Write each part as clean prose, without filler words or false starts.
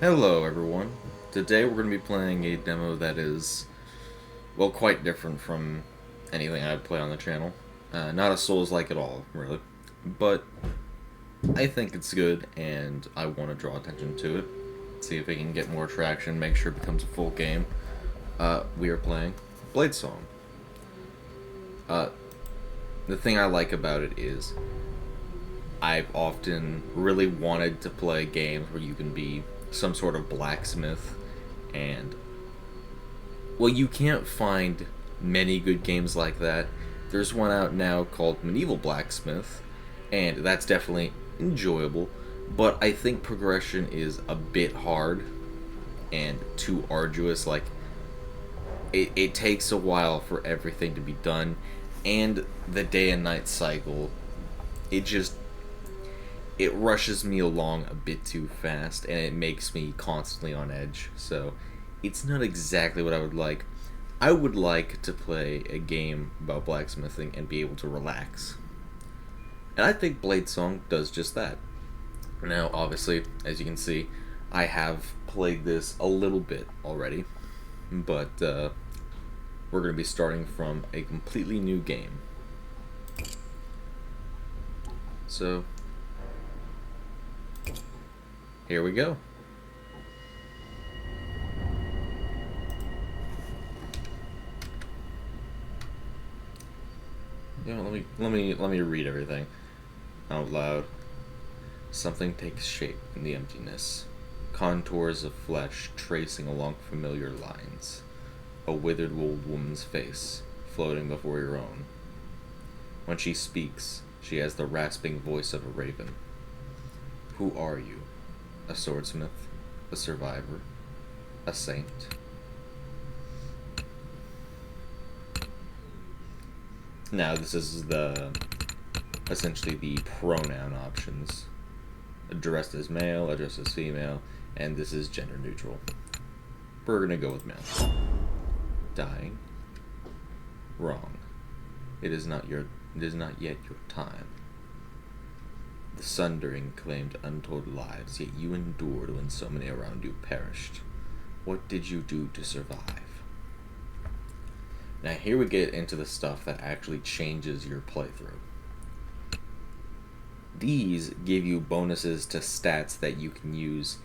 Hello everyone. Today we're going to be playing a demo that is, well, quite different from anything I'd play on the channel. Not a Souls-like at all, really. But I think it's good, and I want to draw attention to it. See if it can get more traction, make sure it becomes a full game. We are playing BladeSong. The thing I like about it is I've often really wanted to play games where you can be some sort of blacksmith, and well, you can't find many good games like that. There's one out now called Medieval Blacksmith, and that's definitely enjoyable, but I think progression is a bit hard and too arduous. Like, it takes a while for everything to be done, and the day and night cycle, it just it rushes me along a bit too fast, and it makes me constantly on edge. So it's not exactly what I would like. I would like to play a game about blacksmithing and be able to relax. And I think BladeSong does just that. Now, obviously, as you can see, I have played this a little bit already, but we're going to be starting from a completely new game. So, here we go. You know, let me read everything out loud. Something takes shape in the emptiness. Contours of flesh tracing along familiar lines. A withered old woman's face floating before your own. When she speaks, she has the rasping voice of a raven. Who are you? A swordsmith? A survivor? A saint? Now this is essentially the pronoun options. Addressed as male, addressed as female, and this is gender neutral. We're gonna go with male. Dying? Wrong. It is not yet your time. The sundering claimed untold lives, yet you endured when so many around you perished. What did you do to survive? Now here we get into the stuff that actually changes your playthrough. These give you bonuses to stats that you can use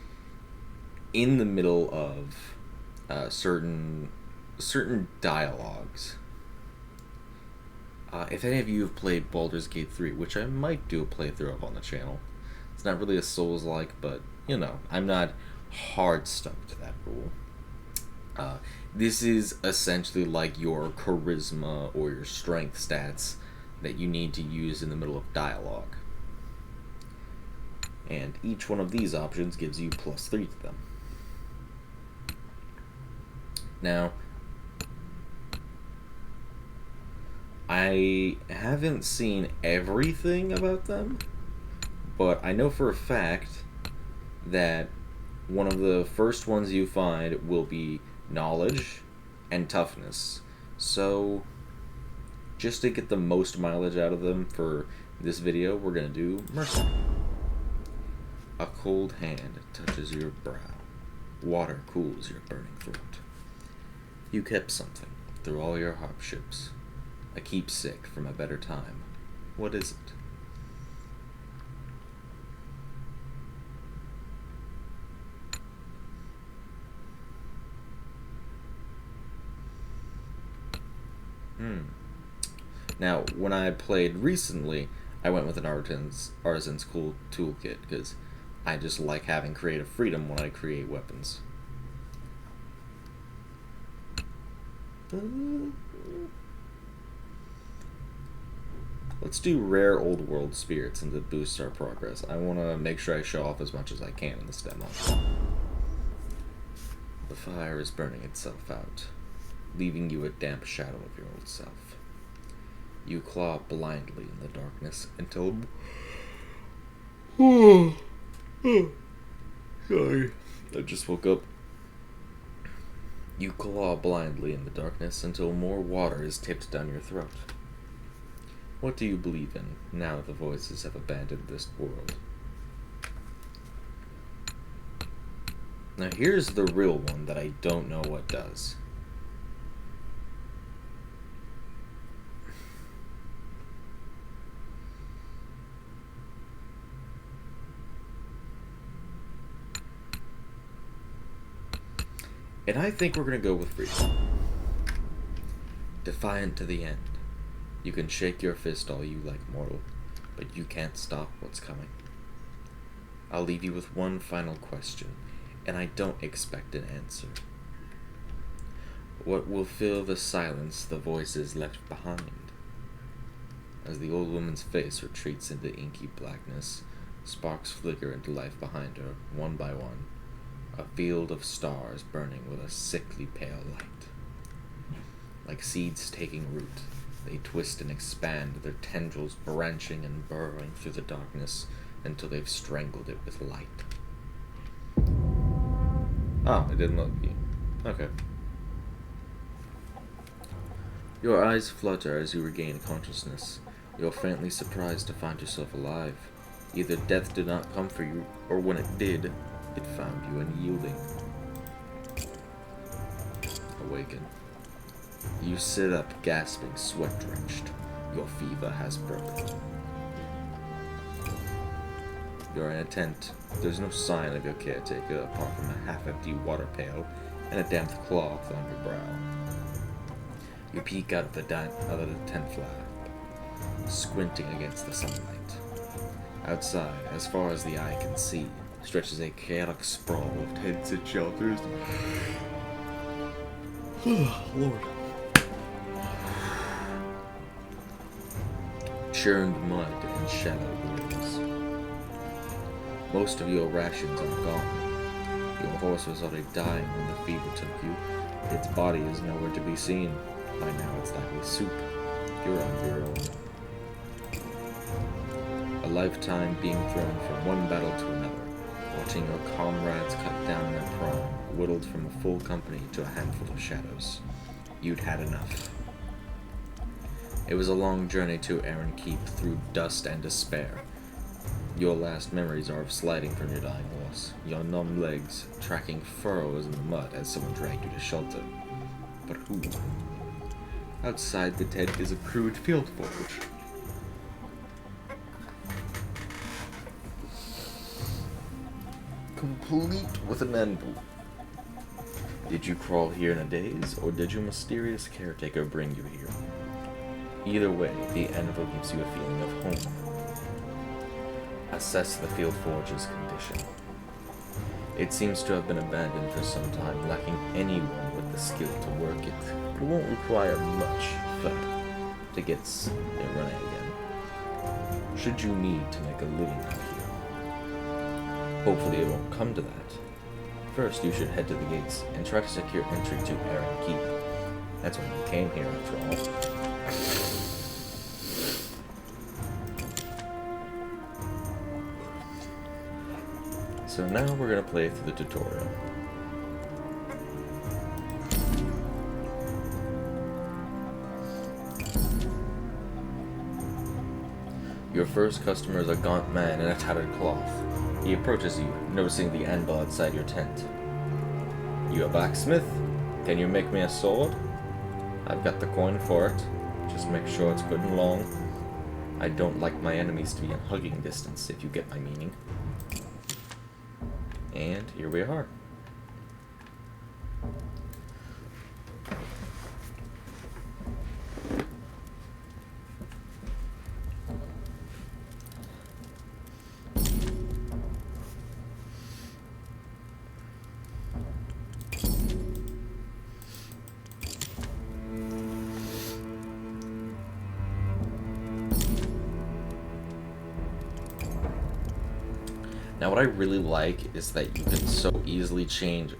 in the middle of certain dialogues. If any of you have played Baldur's Gate 3, which I might do a playthrough of on the channel, it's not really a Souls-like, but, you know, I'm not hard stuck to that rule. This is essentially like your charisma or your strength stats that you need to use in the middle of dialogue. And each one of these options gives you +3 to them. Now, I haven't seen everything about them, but I know for a fact that one of the first ones you find will be knowledge and toughness. So, just to get the most mileage out of them for this video, we're going to do mercy. A cold hand touches your brow. Water cools your burning throat. You kept something through all your hardships. A keepsake from a better time. What is it? Now, when I played recently, I went with an artisan's cool toolkit because I just like having creative freedom when I create weapons. Let's do rare old world spirits and to boost our progress. I want to make sure I show off as much as I can in this demo. The fire is burning itself out, leaving you a damp shadow of your old self. You claw blindly in the darkness until... Sorry, I just woke up. You claw blindly in the darkness until more water is tipped down your throat. What do you believe in, now that the voices have abandoned this world? Now here's the real one that I don't know what does. And I think we're gonna go with freedom. Defiant to the end. You can shake your fist all you like, mortal, but you can't stop what's coming. I'll leave you with one final question, and I don't expect an answer. What will fill the silence the voices left behind? As the old woman's face retreats into inky blackness, sparks flicker into life behind her, one by one, a field of stars burning with a sickly pale light. Like seeds taking root, they twist and expand, their tendrils branching and burrowing through the darkness until they've strangled it with light. Oh, it didn't load you. Okay. Your eyes flutter as you regain consciousness. You're faintly surprised to find yourself alive. Either death did not come for you, or when it did, it found you unyielding. Awaken. You sit up, gasping, sweat-drenched. Your fever has broken. You're in a tent. There's no sign of your caretaker apart from a half-empty water pail and a damp cloth on your brow. You peek out of the tent flap, squinting against the sunlight. Outside, as far as the eye can see, stretches a chaotic sprawl of tents and shelters. Lord. Churned mud and shallow graves. Most of your rations are gone. Your horse was already dying when the fever took you. Its body is nowhere to be seen. By now it's likely soup. You're on your own. A lifetime being thrown from one battle to another, watching your comrades cut down in their prime, whittled from a full company to a handful of shadows. You'd had enough. It was a long journey to Aaron Keep through dust and despair. Your last memories are of sliding from your dying horse, your numb legs tracking furrows in the mud as someone dragged you to shelter. But who? Outside the tent is a crude field forge. Complete with an anvil. Did you crawl here in a daze, or did your mysterious caretaker bring you here? Either way, the anvil gives you a feeling of home. Assess the field forge's condition. It seems to have been abandoned for some time, lacking anyone with the skill to work it. It won't require much effort to get it running again, should you need to make a living out here. Hopefully it won't come to that. First, you should head to the gates and try to secure entry to Aaron Keep. That's why you came here, after all. So now we're going to play through the tutorial. Your first customer is a gaunt man in a tattered cloth. He approaches you, noticing the anvil outside your tent. You a blacksmith? Can you make me a sword? I've got the coin for it. Just make sure it's good and long. I don't like my enemies to be in hugging distance, if you get my meaning. And here we are. Now what I really like is that you can so easily change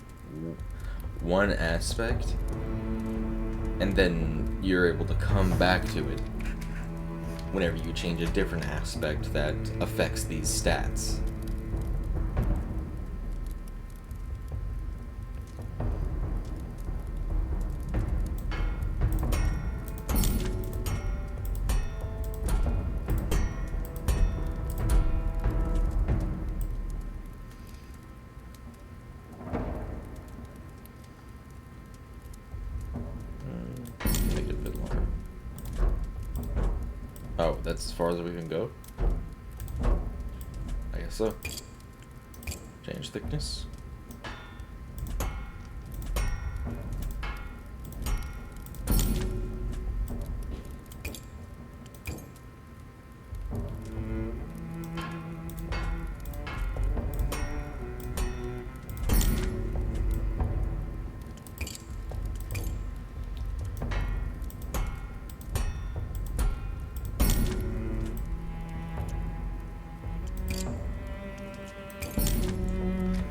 one aspect and then you're able to come back to it whenever you change a different aspect that affects these stats. That's as far as we can go. I guess so. Change thickness.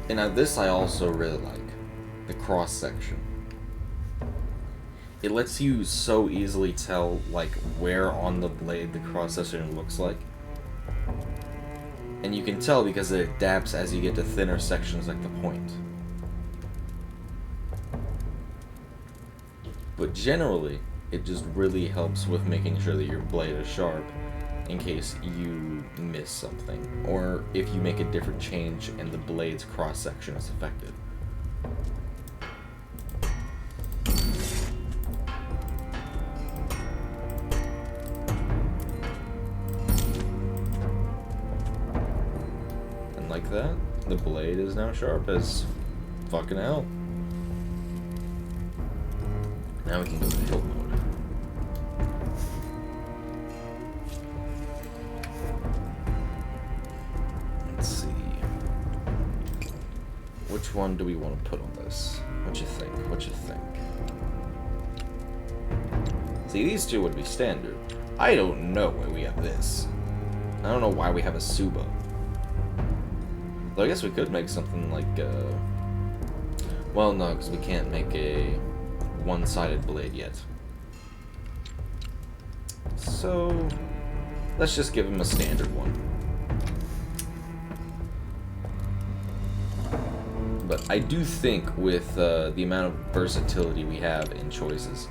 And now this I also really like, the cross section. It lets you so easily tell like where on the blade the cross section looks like. And you can tell because it adapts as you get to thinner sections like the point. But generally, it just really helps with making sure that your blade is sharp in case you miss something, or if you make a different change and the blade's cross-section is affected. And like that, the blade is now sharp as fucking hell. Now we can go to hilt mode. Which one do we want to put on this? What you think? What you think? See, these two would be standard. I don't know why we have this. I don't know why we have a Suba. Though I guess we could make something like, well, no, because we can't make a one-sided blade yet. So, let's just give him a standard one. But I do think with the amount of versatility we have in choices,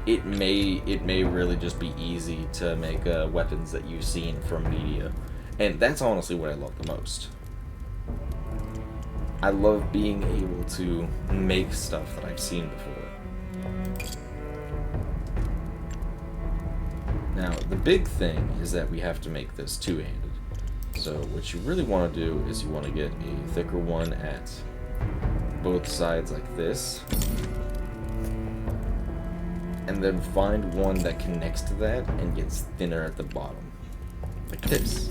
it may really just be easy to make weapons that you've seen from media. And that's honestly what I love the most. I love being able to make stuff that I've seen before. Now, the big thing is that we have to make this two-handed. So what you really want to do is you want to get a thicker one at both sides like this, and then find one that connects to that and gets thinner at the bottom, like this.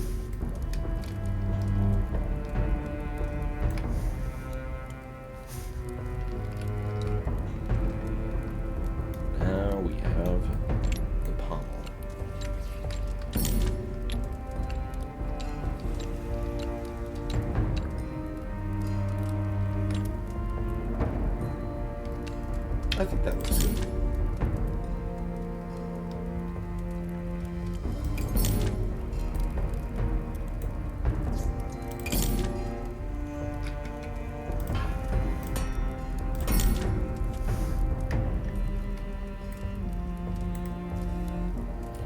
Now we have the pommel. I think that looks good.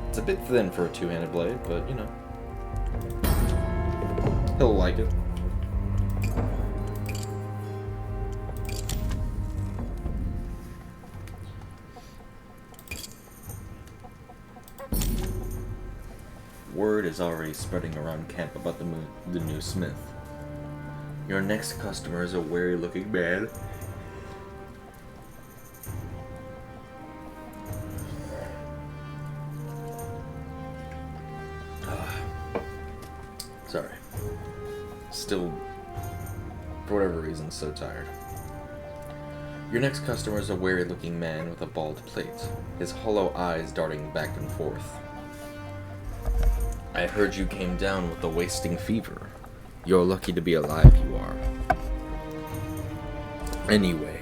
It's a bit thin for a two-handed blade, but you know, he'll like it. Word is already spreading around camp about the new smith. Your next customer is a wary-looking man. Sorry. Still, for whatever reason, so tired. Your next customer is a wary-looking man with a bald plate, his hollow eyes darting back and forth. I heard you came down with a wasting fever. You're lucky to be alive, you are. Anyway,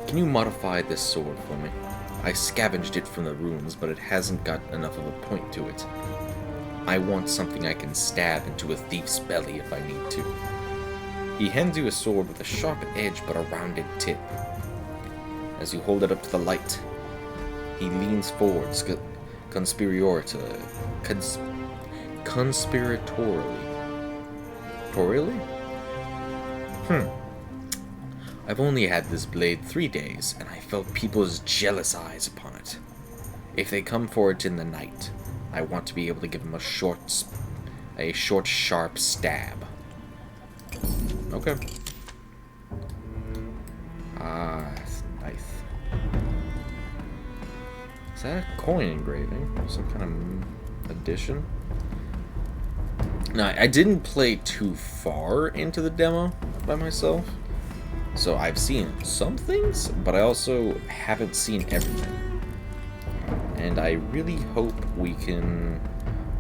can you modify this sword for me? I scavenged it from the ruins, but it hasn't got enough of a point to it. I want something I can stab into a thief's belly if I need to. He hands you a sword with a sharp edge but a rounded tip. As you hold it up to the light, he leans forward, conspiratorially. I've only had this blade 3 days, and I felt people's jealous eyes upon it. If they come for it in the night, I want to be able to give him a short, sharp stab. Okay. Ah, nice. Is that a coin engraving? Some kind of addition? Now, I didn't play too far into the demo by myself, so I've seen some things, but I also haven't seen everything. And I really hope we can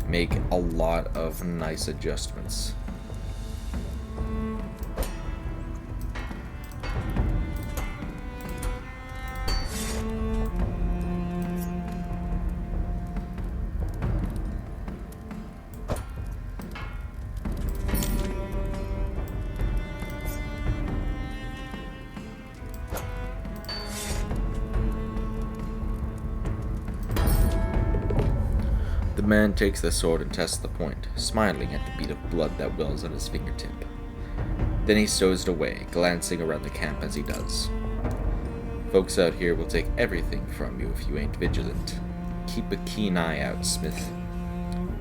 make a lot of nice adjustments. The man takes the sword and tests the point, smiling at the bead of blood that wells on his fingertip. Then he stows it away, glancing around the camp as he does. Folks out here will take everything from you if you ain't vigilant. Keep a keen eye out, Smith.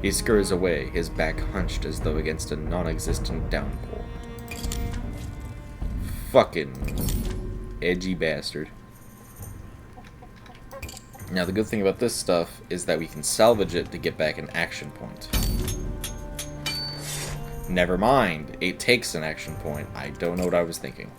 He scurries away, his back hunched as though against a non-existent downpour. Fucking edgy bastard. Now, the good thing about this stuff is that we can salvage it to get back an action point. Never mind, it takes an action point. I don't know what I was thinking.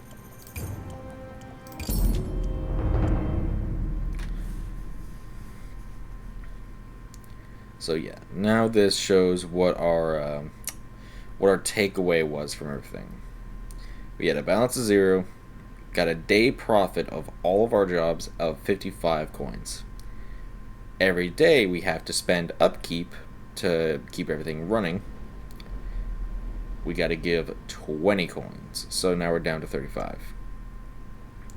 So yeah, now this shows what our takeaway was from everything. We had a balance of 0, got a day profit of all of our jobs of 55 coins. Every day we have to spend upkeep to keep everything running. We got to give 20 coins. So now we're down to 35.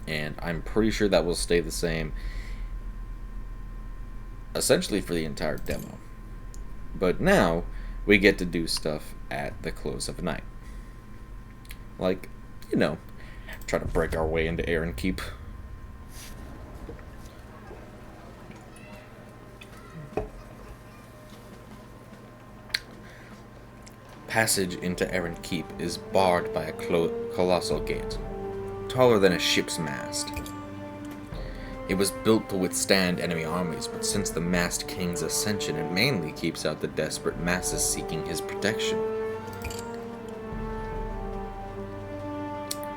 And I'm pretty sure that will stay the same essentially for the entire demo. But now we get to do stuff at the close of night. Like, you know, try to break our way into Aaron Keep. Passage into Aaron Keep is barred by a colossal gate, taller than a ship's mast. It was built to withstand enemy armies, but since the masked king's ascension, it mainly keeps out the desperate masses seeking his protection.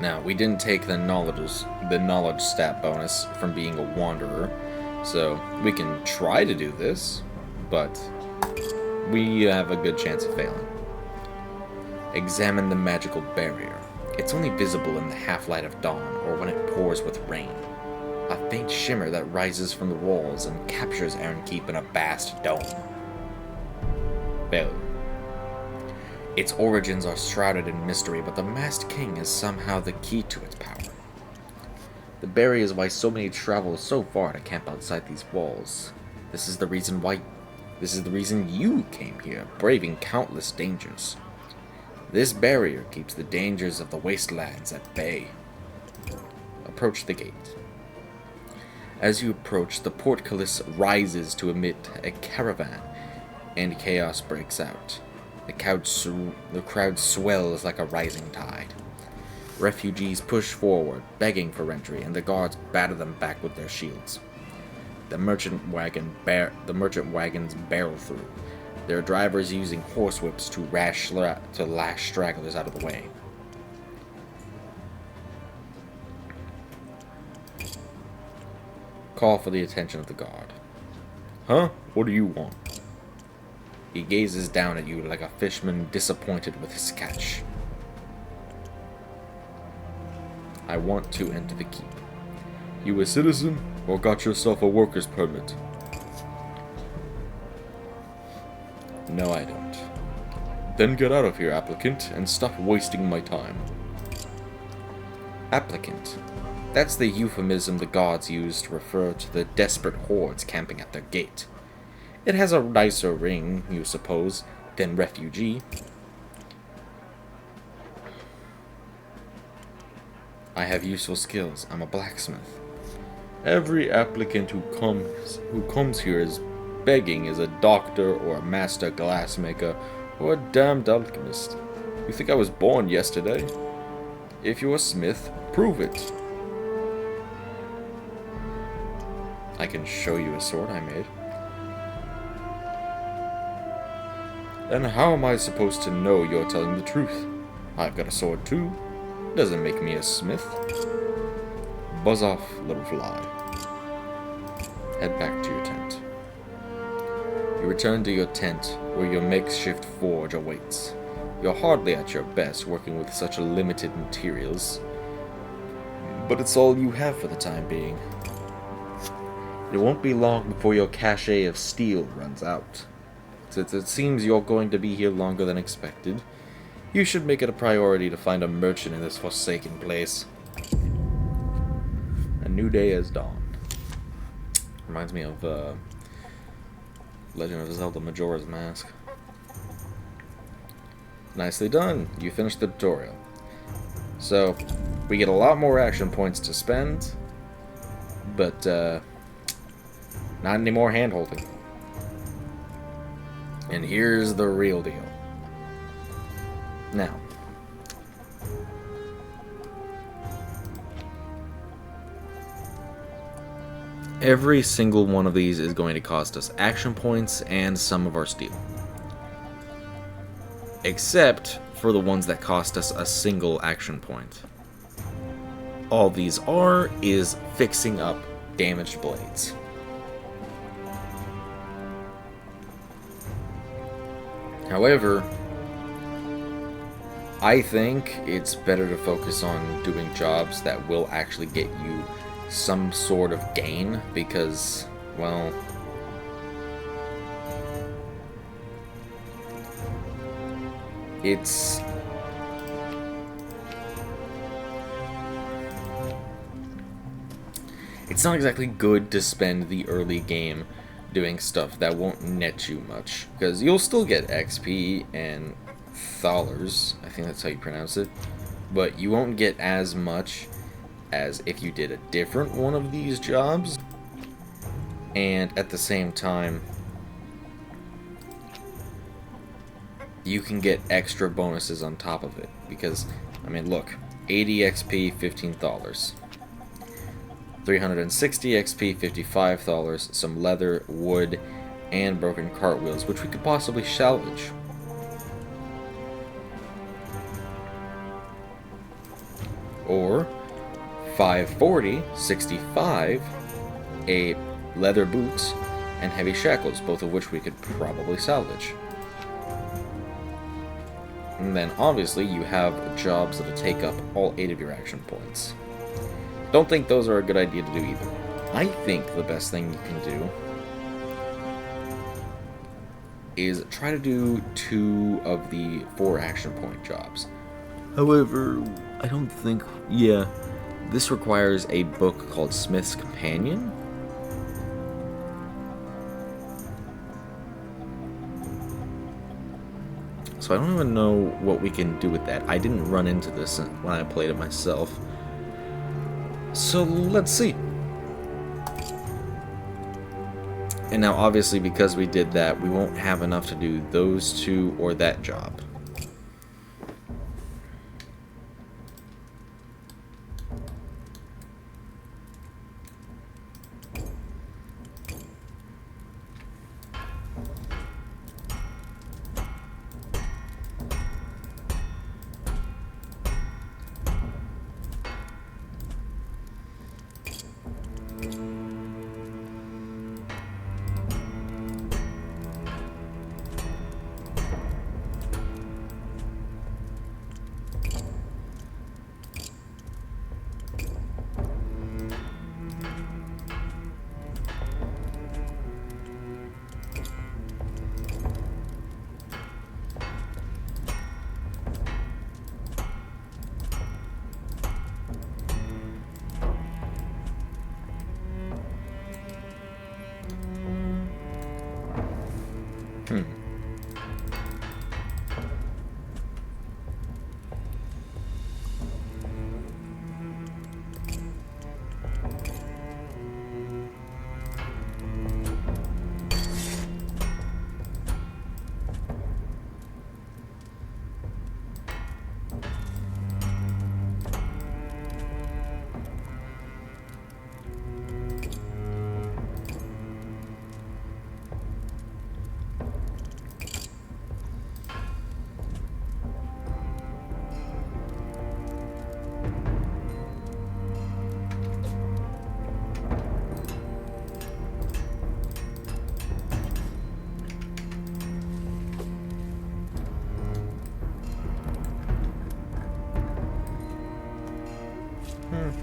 Now, we didn't take the knowledge stat bonus from being a wanderer, so we can try to do this, but we have a good chance of failing. Examine the magical barrier. It's only visible in the half-light of dawn or when it pours with rain. A faint shimmer that rises from the walls and captures Aaron Keep in a vast dome. Failure. Its origins are shrouded in mystery, but the Masked King is somehow the key to its power. The barrier is why so many travel so far to camp outside these walls. This is the reason you came here, braving countless dangers. This barrier keeps the dangers of the wastelands at bay. Approach the gate. As you approach, the portcullis rises to emit a caravan, and chaos breaks out. The crowd swells like a rising tide. Refugees push forward, begging for entry, and the guards batter them back with their shields. The merchant wagons barrel through, their drivers using horsewhips to lash stragglers out of the way. Call for the attention of the guard. Huh? What do you want? He gazes down at you like a fisherman disappointed with his catch. I want to enter the keep. You a citizen, or got yourself a worker's permit? No, I don't. Then get out of here, applicant, and stop wasting my time. Applicant. That's the euphemism the gods use to refer to the desperate hordes camping at their gate. It has a nicer ring, you suppose, than refugee. I have useful skills. I'm a blacksmith. Every applicant who comes here is begging is a doctor or a master glassmaker or a damned alchemist. You think I was born yesterday? If you're a smith, prove it. I can show you a sword I made. Then how am I supposed to know you're telling the truth? I've got a sword too. Doesn't make me a smith. Buzz off, little fly. Head back to your tent. You return to your tent, where your makeshift forge awaits. You're hardly at your best working with such limited materials, but it's all you have for the time being. It won't be long before your cachet of steel runs out. Since it seems you're going to be here longer than expected, you should make it a priority to find a merchant in this forsaken place. A new day has dawned. Reminds me of Legend of Zelda Majora's Mask. Nicely done. You finished the tutorial. So, we get a lot more action points to spend, but not any more hand-holding. And here's the real deal. Now, every single one of these is going to cost us action points and some of our steel. Except for the ones that cost us a single action point. All these are is fixing up damaged blades. However, I think it's better to focus on doing jobs that will actually get you some sort of gain, because, well, it's not exactly good to spend the early game doing stuff that won't net you much, because you'll still get XP and thalers, I think that's how you pronounce it, but you won't get as much as if you did a different one of these jobs. And at the same time, you can get extra bonuses on top of it, because, I mean, look, 80 XP, $15. 360 XP, $55, some leather, wood, and broken cartwheels, which we could possibly salvage. Or 540, 65, a leather boot, and heavy shackles, both of which we could probably salvage. And then obviously you have jobs that'll take up all 8 of your action points. Don't think those are a good idea to do either. I think the best thing you can do is try to do 2 of the 4 action point jobs. However, I don't think... yeah, this requires a book called Smith's Companion. So I don't even know what we can do with that. I didn't run into this when I played it myself. So let's see. And now obviously because we did that, we won't have enough to do those 2 or that job.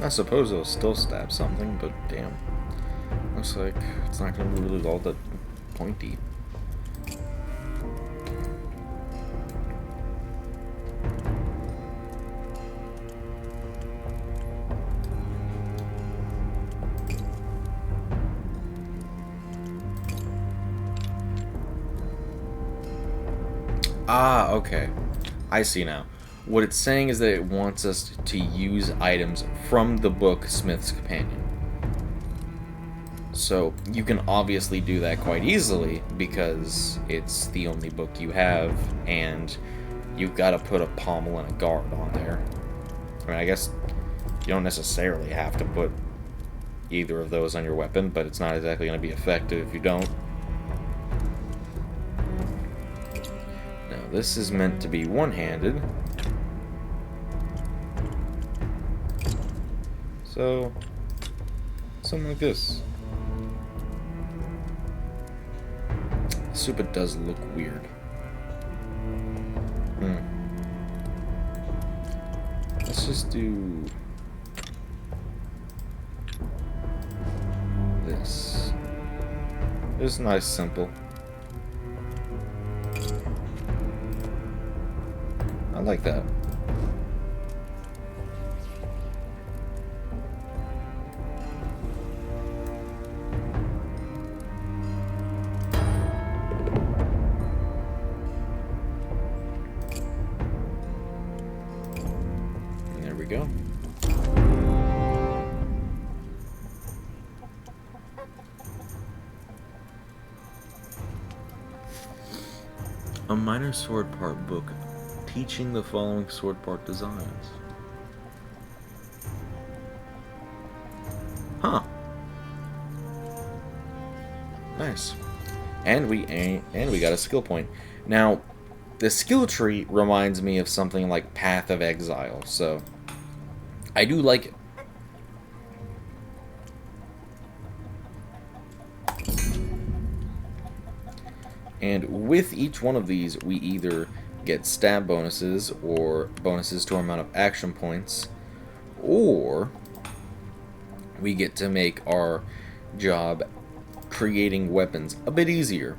I suppose it'll still stab something, but damn. Looks like it's not going to be really all that pointy. Ah, okay. I see now. What it's saying is that it wants us to use items from the book Smith's Companion. So you can obviously do that quite easily because it's the only book you have, and you've got to put a pommel and a guard on there. I mean, I guess you don't necessarily have to put either of those on your weapon, but it's not exactly going to be effective if you don't. Now, this is meant to be one-handed. So, something like this. Super does look weird. Let's just do this. It's nice, simple. I like that. There we go. A minor sword part book teaching the following sword part designs. Huh. Nice. And we got a skill point. Now, the skill tree reminds me of something like Path of Exile, so I do like it. And with each one of these, we either get stab bonuses or bonuses to our amount of action points, or we get to make our job creating weapons a bit easier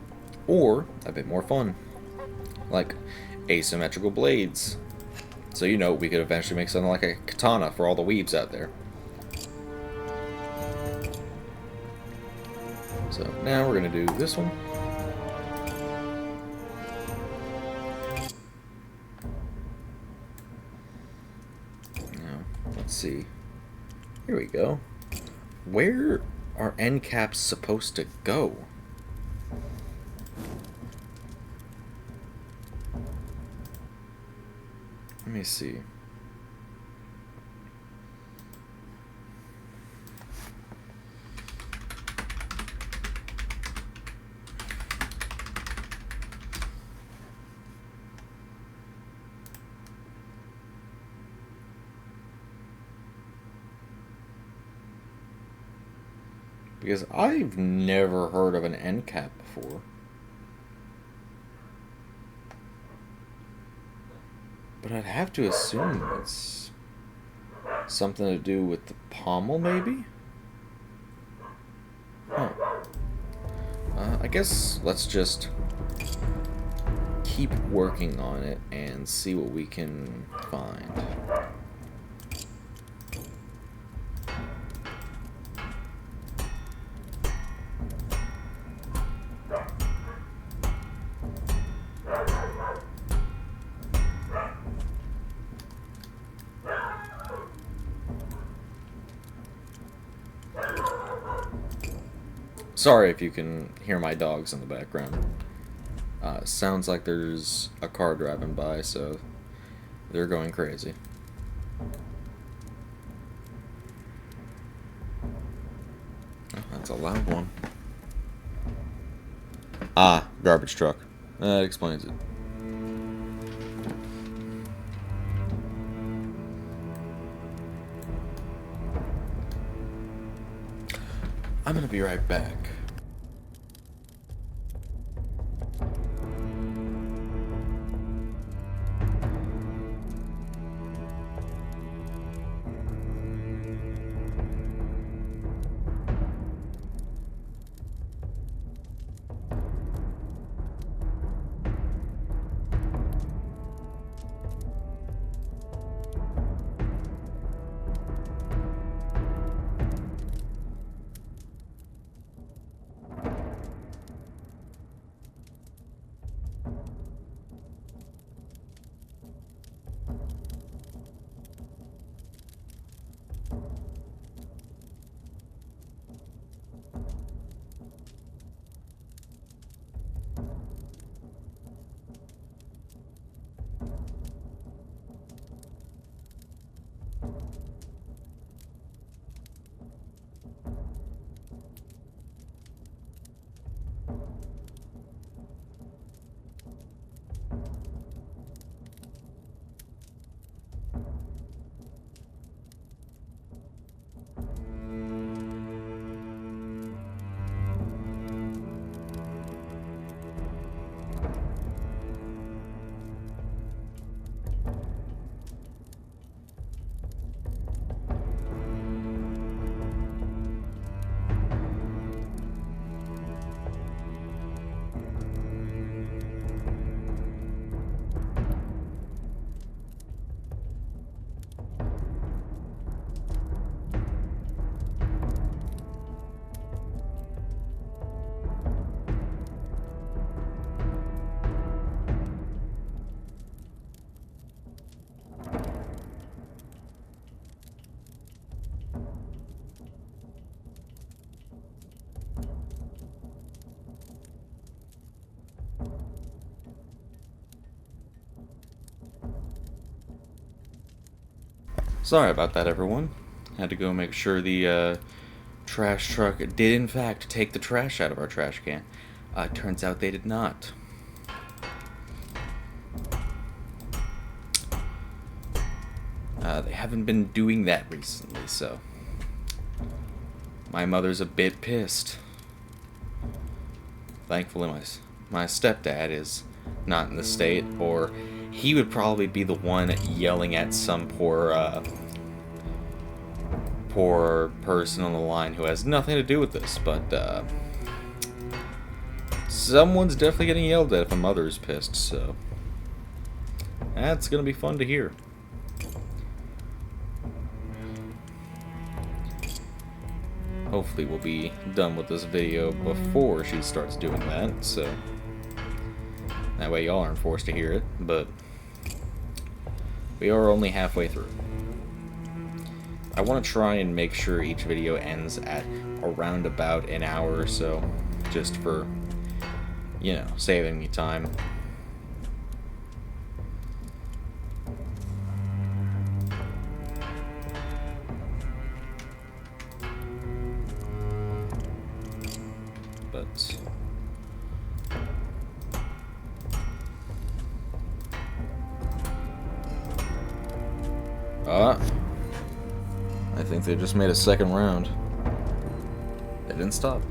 or a bit more fun, like asymmetrical blades. So, you know, we could eventually make something like a katana for all the weebs out there. So now we're going to do this one. Let's see. Here we go. Where are end caps supposed to go? Let me see. Because I've never heard of an end cap before. But I'd have to assume it's something to do with the pommel, maybe? Huh. I guess let's just keep working on it and see what we can find. Sorry if you can hear my dogs in the background. Sounds like there's a car driving by, so they're going crazy. Oh, that's a loud one. Ah, garbage truck. That explains it. I'm gonna be right back. Sorry about that, everyone. Had to go make sure the trash truck did in fact take the trash out of our trash can. Turns out they did not. They haven't been doing that recently, so my mother's a bit pissed. Thankfully, my stepdad is not in the state, or he would probably be the one yelling at some poor person on the line who has nothing to do with this, but someone's definitely getting yelled at if a mother's pissed, so that's gonna be fun to hear. Hopefully we'll be done with this video before she starts doing that, so that way y'all aren't forced to hear it, but we are only halfway through. I want to try and make sure each video ends at around about an hour or so, just for, you know, saving me time. But I think they just made a second round. They didn't stop.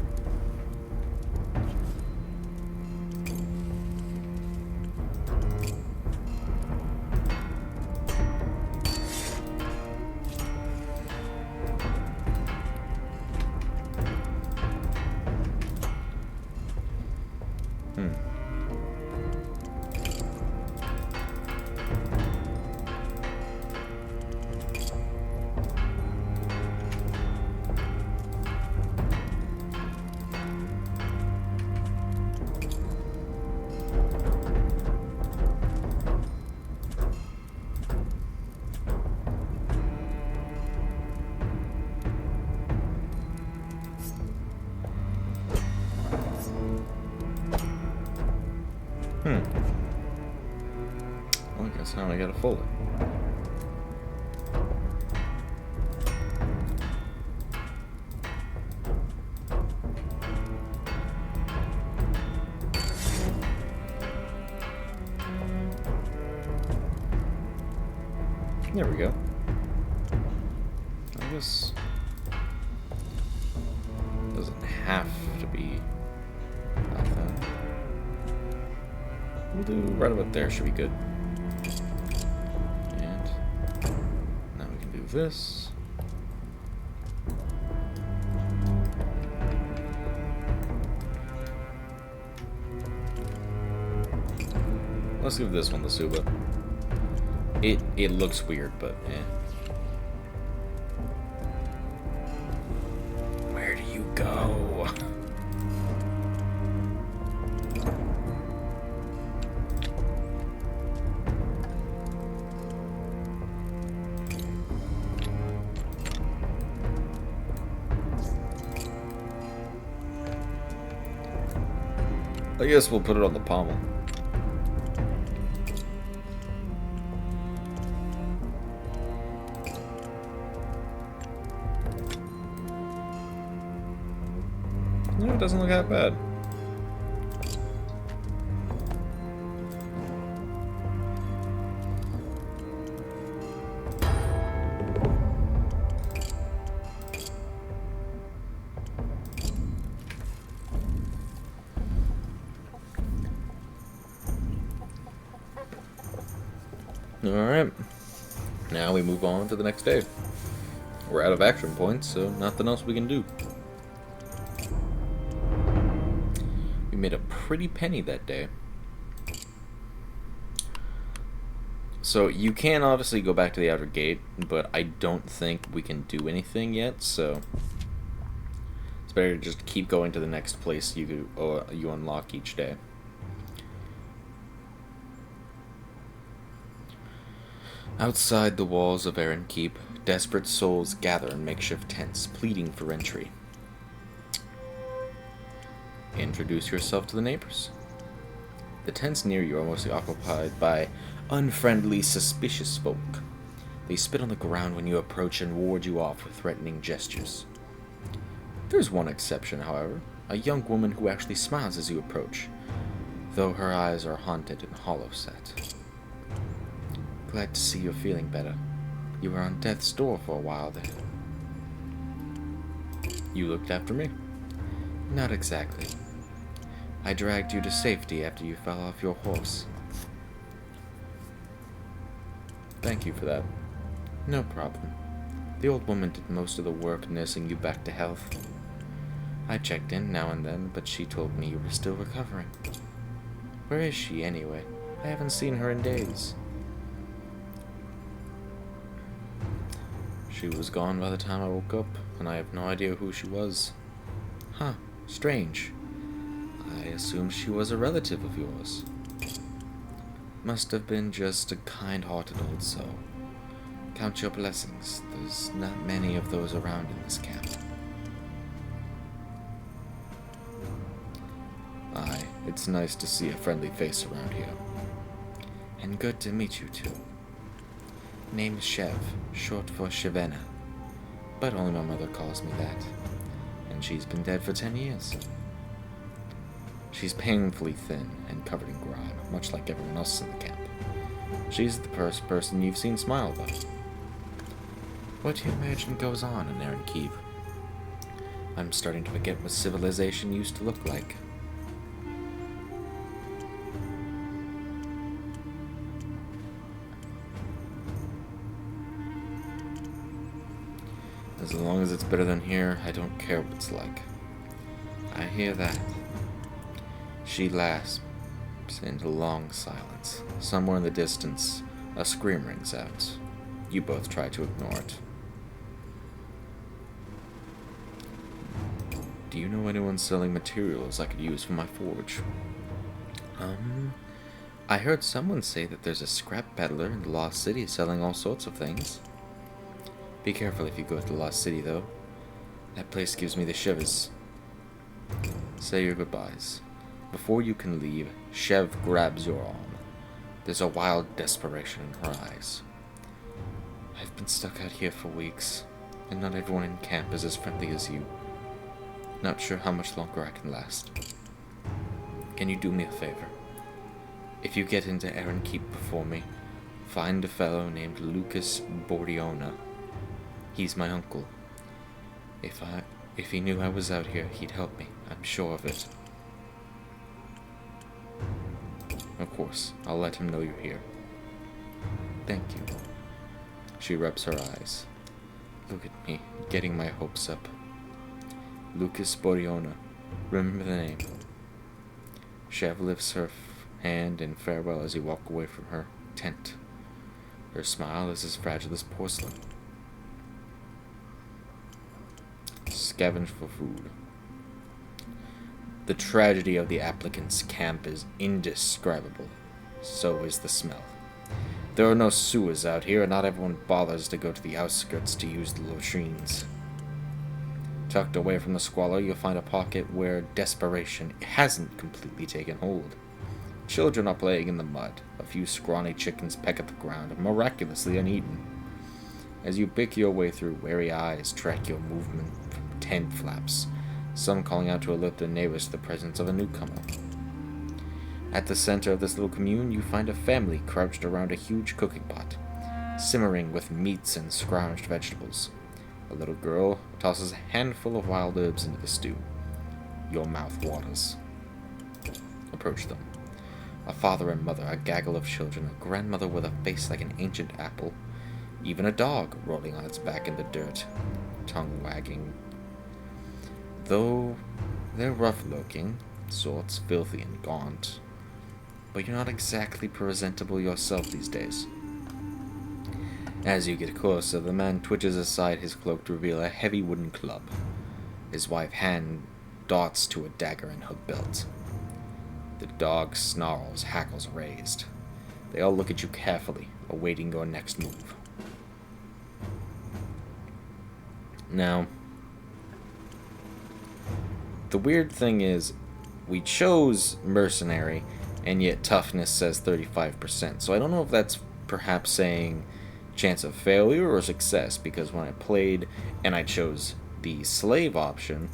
Well, I guess now I gotta fold it. There we go. I guess it doesn't have to be like that. We'll do right about there, should be good. And now we can do this. Let's give this one the Suba. It looks weird, but eh. Where do you go? I guess we'll put it on the pommel. No, it doesn't look that bad. Alright, now we move on to the next day. We're out of action points, so nothing else we can do. We made a pretty penny that day. So you can obviously go back to the outer gate, but I don't think we can do anything yet, so it's better to just keep going to the next place you unlock each day. Outside the walls of Aaron Keep, desperate souls gather in makeshift tents, pleading for entry. Introduce yourself to the neighbors. The tents near you are mostly occupied by unfriendly, suspicious folk. They spit on the ground when you approach and ward you off with threatening gestures. There's one exception, however, a young woman who actually smiles as you approach, though her eyes are haunted and hollow-set. Glad to see you're feeling better. You were on death's door for a while then. You looked after me? Not exactly. I dragged you to safety after you fell off your horse. Thank you for that. No problem. The old woman did most of the work nursing you back to health. I checked in now and then, but she told me you were still recovering. Where is she, anyway? I haven't seen her in days. She was gone by the time I woke up, and I have no idea who she was. Huh, strange. I assumed she was a relative of yours. Must have been just a kind-hearted old soul. Count your blessings. There's not many of those around in this camp. Aye, it's nice to see a friendly face around here. And good to meet you too. Name is Shev, short for Shivena. But only my mother calls me that. And she's been dead for 10 years. She's painfully thin and covered in grime, much like everyone else in the camp. She's the first person you've seen smile though. What do you imagine goes on in Aaron Keep? I'm starting to forget what civilization used to look like. As long as it's better than here, I don't care what it's like. I hear that. She laughs into long silence. Somewhere in the distance, a scream rings out. You both try to ignore it. Do you know anyone selling materials I could use for my forge? I heard someone say that there's a scrap peddler in the Lost City selling all sorts of things. Be careful if you go to the Lost City, though. That place gives me the shivers. Say your goodbyes. Before you can leave, Shev grabs your arm. There's a wild desperation in her eyes. I've been stuck out here for weeks, and not everyone in camp is as friendly as you. Not sure how much longer I can last. Can you do me a favor? If you get into Aaron Keep before me, find a fellow named Lucas Bordiona. He's my uncle. If he knew I was out here, he'd help me. I'm sure of it. Of course, I'll let him know you're here. Thank you. She rubs her eyes. Look at me, getting my hopes up. Lucas Bordiona. Remember the name. Shev lifts her hand in farewell as you walk away from her tent. Her smile is as fragile as porcelain. Scavenge for food. The tragedy of the applicant's camp is indescribable. So is the smell. There are no sewers out here, and not everyone bothers to go to the outskirts to use the latrines. Tucked away from the squalor, you'll find a pocket where desperation hasn't completely taken hold. Children are playing in the mud. A few scrawny chickens peck at the ground, miraculously uneaten. As you pick your way through, wary eyes track your movement from tent flaps, some calling out to alert their neighbors to the presence of a newcomer. At the center of this little commune, you find a family crouched around a huge cooking pot, simmering with meats and scrounged vegetables. A little girl tosses a handful of wild herbs into the stew. Your mouth waters. Approach them. A father and mother, a gaggle of children, a grandmother with a face like an ancient apple, even a dog rolling on its back in the dirt, tongue wagging. Though they're rough-looking, sorts, filthy and gaunt, but you're not exactly presentable yourself these days. As you get closer, the man twitches aside his cloak to reveal a heavy wooden club. His wife's hand darts to a dagger in her belt. The dog snarls, hackles raised. They all look at you carefully, awaiting your next move. Now, the weird thing is, we chose mercenary, and yet toughness says 35%. So I don't know if that's perhaps saying chance of failure or success, because when I played and I chose the slave option,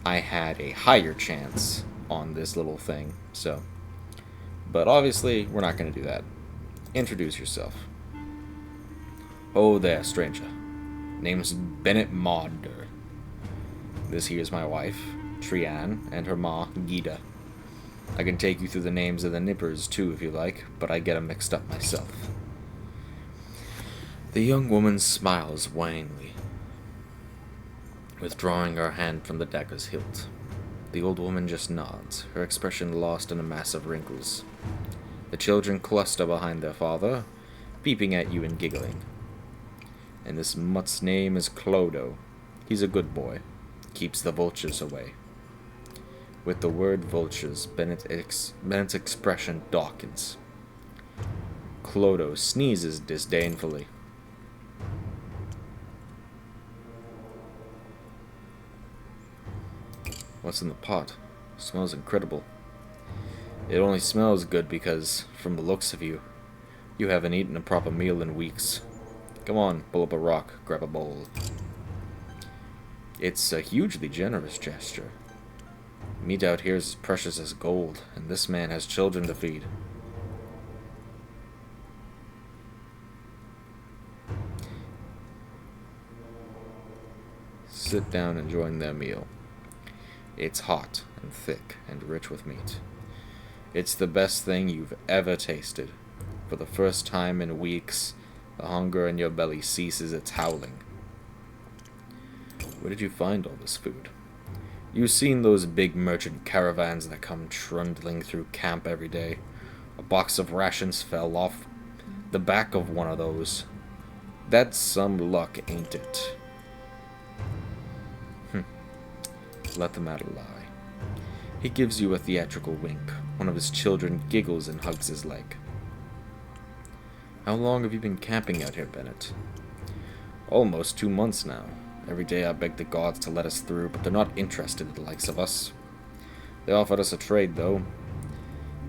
I had a higher chance on this little thing. So, but obviously we're not going to do that. Introduce yourself. Oh there, stranger. Name's Bennett Maunder. This here's my wife, Trianne, and her ma, Gita. I can take you through the names of the nippers too if you like, but I get 'em mixed up myself. The young woman smiles wanly, withdrawing her hand from the dagger's hilt. The old woman just nods, her expression lost in a mass of wrinkles. The children cluster behind their father, peeping at you and giggling. And this mutt's name is Clodo. He's a good boy. Keeps the vultures away. With the word vultures, Bennett's expression darkens. Clodo sneezes disdainfully. What's in the pot? Smells incredible. It only smells good because, from the looks of you, you haven't eaten a proper meal in weeks. Come on, pull up a rock, grab a bowl. It's a hugely generous gesture. Meat out here is as precious as gold, and this man has children to feed. Sit down and join their meal. It's hot and thick and rich with meat. It's the best thing you've ever tasted. For the first time in weeks, the hunger in your belly ceases its howling. Where did you find all this food? You've seen those big merchant caravans that come trundling through camp every day. A box of rations fell off the back of one of those. That's some luck, ain't it? Let the matter lie. He gives you a theatrical wink. One of his children giggles and hugs his leg. How long have you been camping out here, Bennett? Almost 2 months now. Every day I beg the gods to let us through, but they're not interested in the likes of us. They offered us a trade, though.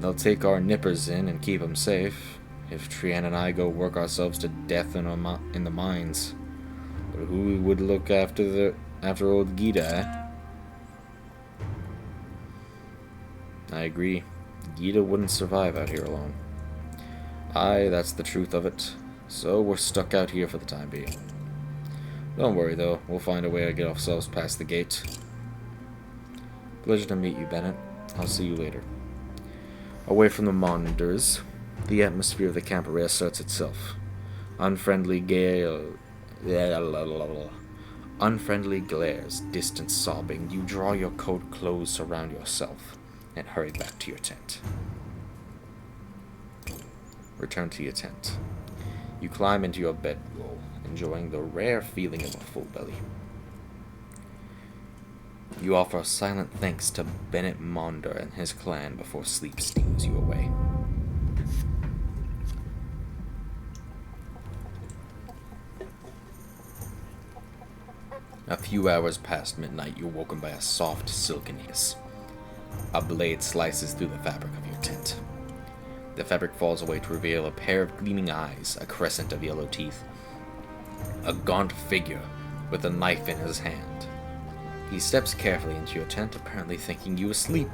They'll take our nippers in and keep 'em safe, if Trianne and I go work ourselves to death in the mines. But who would look after old Gita, eh? I agree. Gita wouldn't survive out here alone. Aye, that's the truth of it. So we're stuck out here for the time being. Don't worry, though. We'll find a way to get ourselves past the gate. Pleasure to meet you, Bennett. I'll see you later. Away from the monitors, the atmosphere of the camp reasserts itself. Unfriendly glares, distant sobbing. You draw your coat close around yourself and hurry back to your tent. Return to your tent. You climb into your bedroll, enjoying the rare feeling of a full belly. You offer silent thanks to Bennett Maunder and his clan before sleep steals you away. A few hours past midnight, you're woken by a soft, silken hiss. A blade slices through the fabric of your tent. The fabric falls away to reveal a pair of gleaming eyes, a crescent of yellow teeth, a gaunt figure with a knife in his hand. He steps carefully into your tent, apparently thinking you asleep.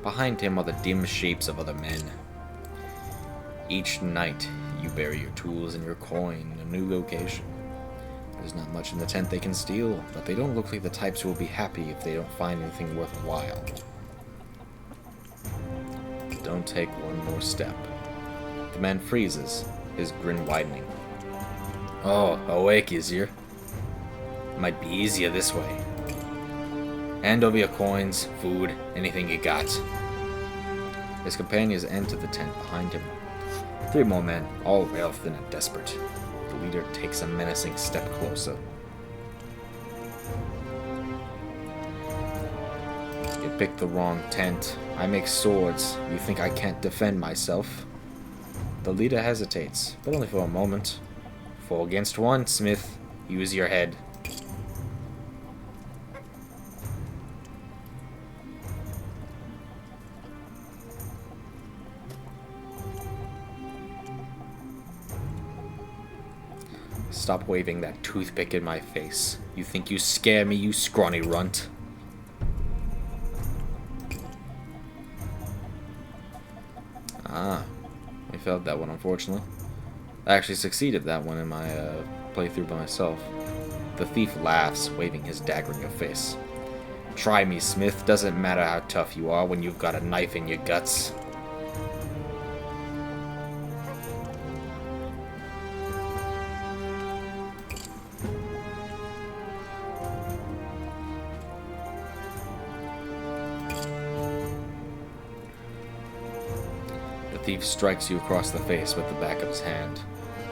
Behind him are the dim shapes of other men. Each night, you bury your tools and your coin in a new location. There's not much in the tent they can steal, but they don't look like the types who will be happy if they don't find anything worthwhile. Don't take one more step. The man freezes, his grin widening. Oh, awake is you? Might be easier this way. Hand over your coins, food, anything you got. His companions enter the tent behind him. 3 more men, all rail thin and desperate. The leader takes a menacing step closer. You picked the wrong tent. I make swords. You think I can't defend myself? The leader hesitates, but only for a moment. 4 against 1, Smith. Use your head. stop waving that toothpick in my face. You think you scare me, you scrawny runt? Ah, I failed that one, unfortunately. I actually succeeded that one in my playthrough by myself. The thief laughs, waving his dagger in your face. Try me, Smith. Doesn't matter how tough you are when you've got a knife in your guts. The thief strikes you across the face with the back of his hand,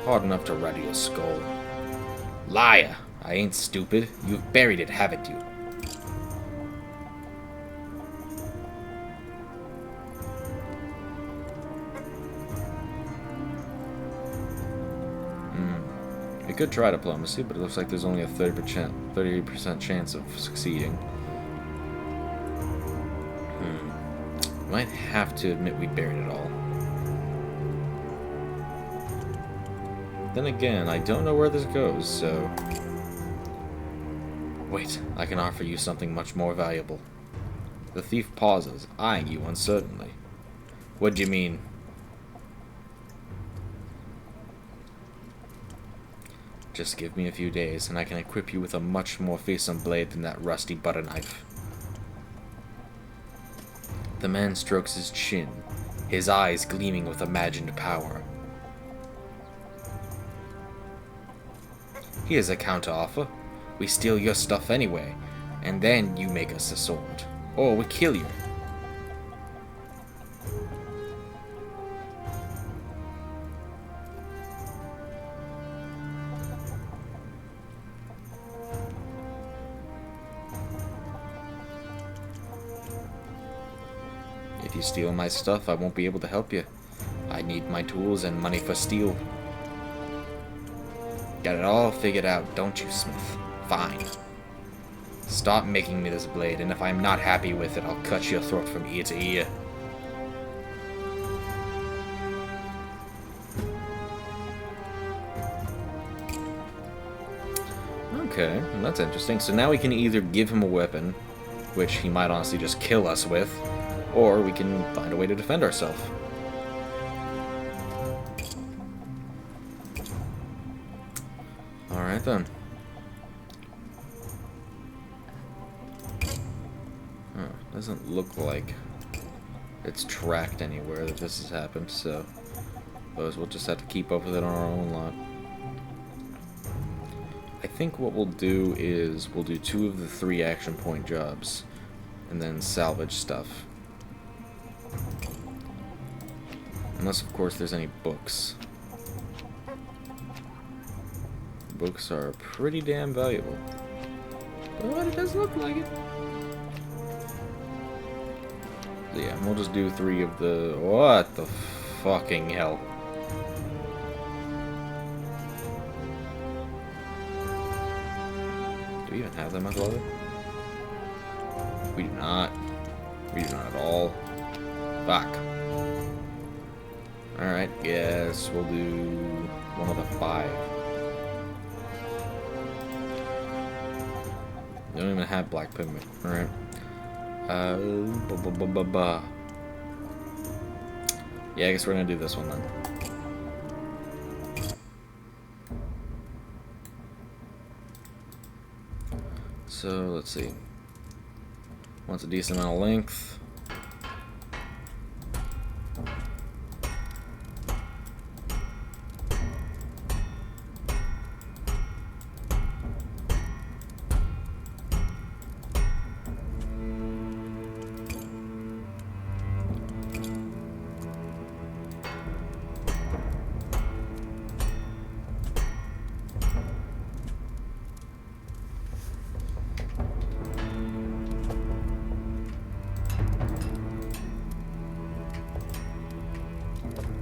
hard enough to rattle your skull. Liar! I ain't stupid. You've buried it, haven't you? We could try diplomacy, but it looks like there's only a 30% chance of succeeding. Might have to admit we buried it all. Then again, I don't know where this goes, so... Wait, I can offer you something much more valuable. The thief pauses, eyeing you uncertainly. What do you mean? Just give me a few days, and I can equip you with a much more fearsome blade than that rusty butter knife. The man strokes his chin, his eyes gleaming with imagined power. Here's a counter-offer. We steal your stuff anyway, and then you make us a sword. Or we kill you. If you steal my stuff, I won't be able to help you. I need my tools and money for steel. Got it all figured out, don't you, Smith? Fine. Stop making me this blade, and if I'm not happy with it, I'll cut your throat from ear to ear. Okay, well, that's interesting. So now we can either give him a weapon, which he might honestly just kill us with, or we can find a way to defend ourselves. Alright then. Doesn't look like it's tracked anywhere that this has happened, so I suppose we'll just have to keep up with it on our own lot. I think what we'll do is we'll do 2 of the 3 action point jobs and then salvage stuff. Unless, of course, there's any books. Books are pretty damn valuable. But it does look like it. So yeah, we'll just do 3 of the... What the fucking hell? Do we even have that much leather? We do not. We do not at all. Fuck. Alright, yes, we'll do 1 of the 5. They don't even have black pigment. Alright. Yeah, I guess we're gonna do this one then. So, let's see. Wants a decent amount of length.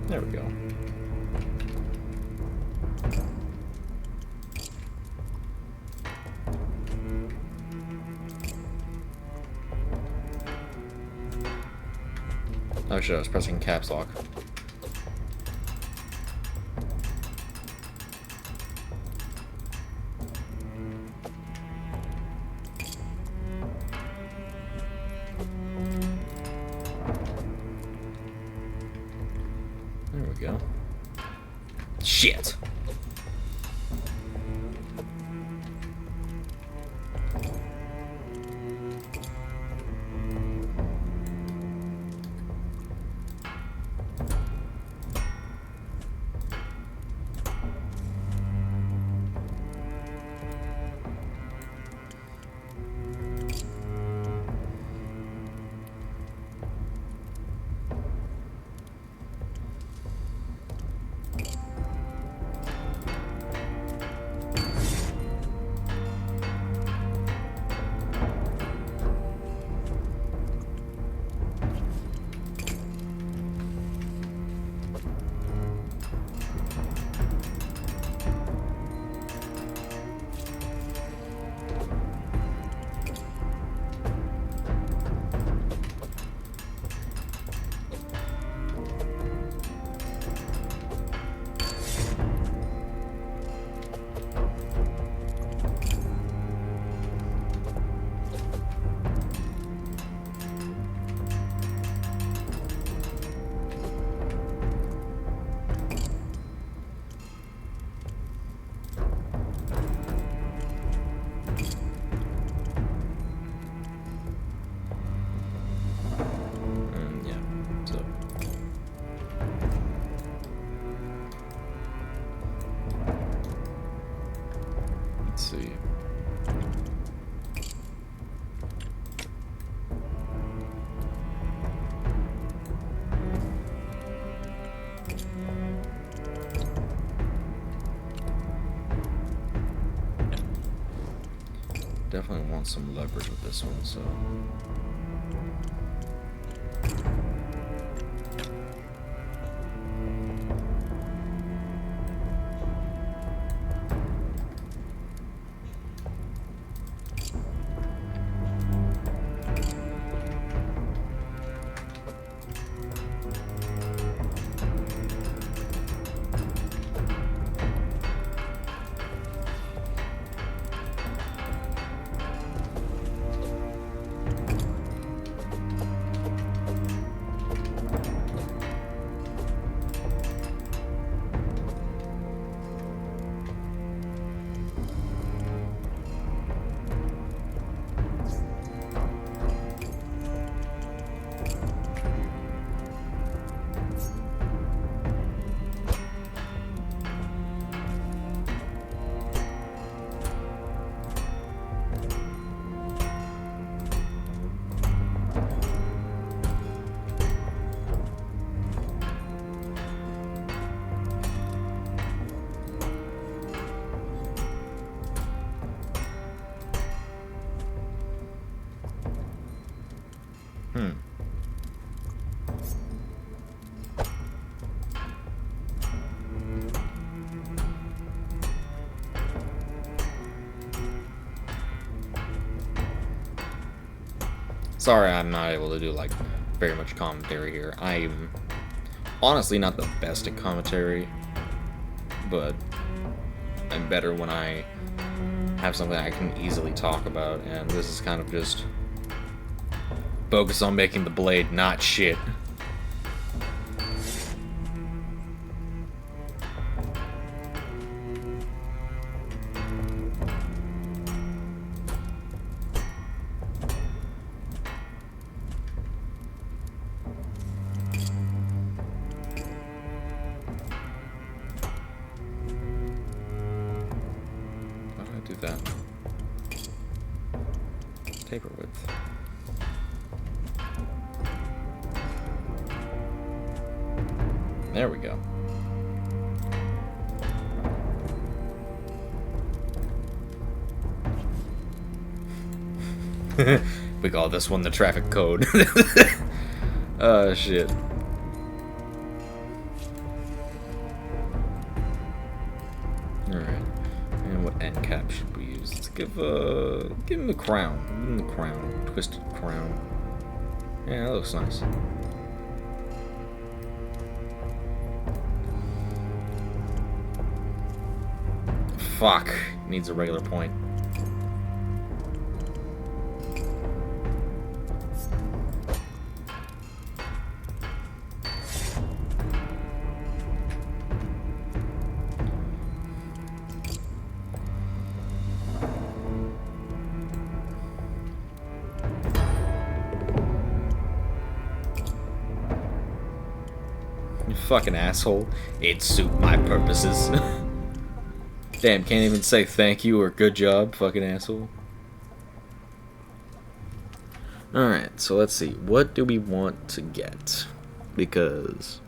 There we go. Oh shit, I was pressing caps lock. Shit. See. Definitely want some leverage with this one, so. Sorry, I'm not able to do, like, very much commentary here. I'm honestly not the best at commentary, but I'm better when I have something I can easily talk about, and this is kind of just focus on making the blade not shit. Do that. Taper width. There we go. We call this one the traffic code. Oh shit. End cap should we use? Let's give him the crown. Give him the crown. Twisted crown. Yeah, that looks nice. Fuck. Needs a regular point. Fucking asshole. It'd suit my purposes. Damn, can't even say thank you or good job, fucking asshole. Alright, so let's see. What do we want to get? Because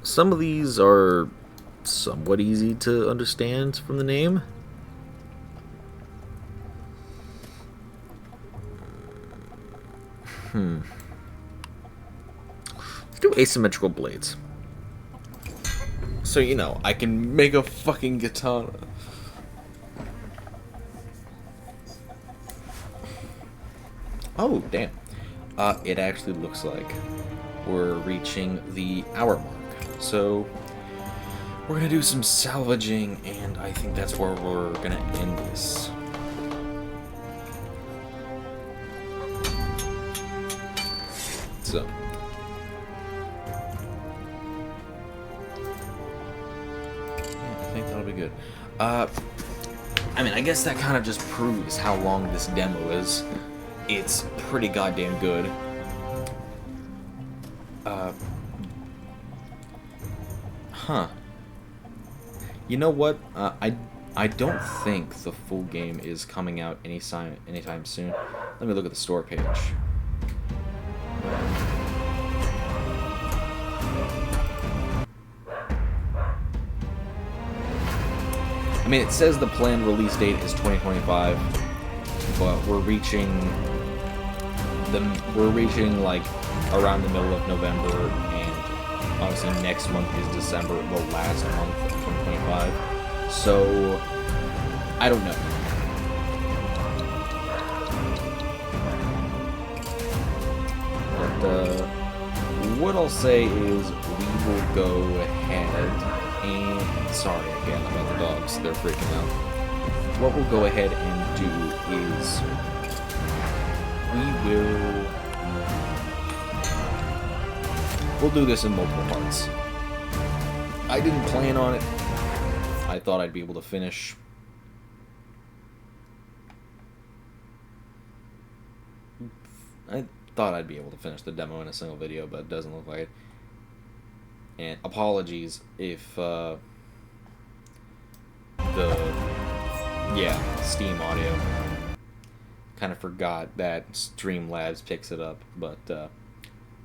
some of these are somewhat easy to understand from the name. Let's do asymmetrical blades. So, you know, I can make a fucking katana. Oh, damn. It actually looks like we're reaching the hour mark. So, we're gonna do some salvaging, and I think that's where we're gonna end this. So. I think that'll be good. I mean, I guess that kind of just proves how long this demo is. It's pretty goddamn good. You know what? I don't think the full game is coming out anytime soon. Let me look at the store page. I mean, it says the planned release date is 2025, but we're reaching like around the middle of November, and obviously next month is December, the last month of 2025. So I don't know. But what I'll say is we will go ahead and sorry again about the dogs, they're freaking out. What we'll go ahead and do is we'll do this in multiple parts. I didn't plan on it. I thought I'd be able to finish the demo in a single video, but it doesn't look like it. And apologies if Steam audio. Kind of forgot that Streamlabs picks it up, but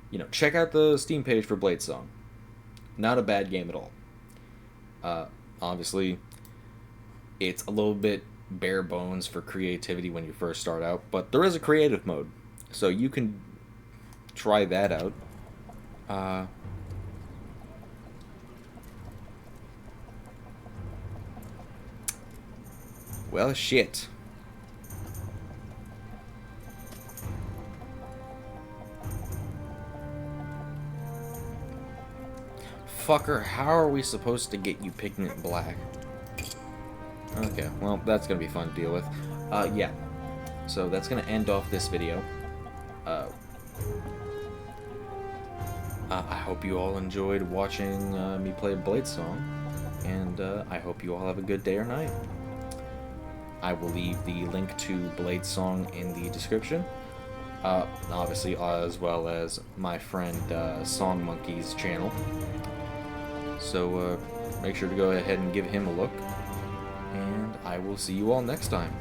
you know, check out the Steam page for BladeSong. Not a bad game at all. Obviously, it's a little bit bare bones for creativity when you first start out, but there is a creative mode, so you can try that out. Well, shit. Fucker, how are we supposed to get you pigment black? Okay, well, that's gonna be fun to deal with. Yeah. So that's gonna end off this video. I hope you all enjoyed watching me play BladeSong, and I hope you all have a good day or night. I will leave the link to BladeSong in the description, obviously, as well as my friend Song Monkey's channel. So make sure to go ahead and give him a look, and I will see you all next time.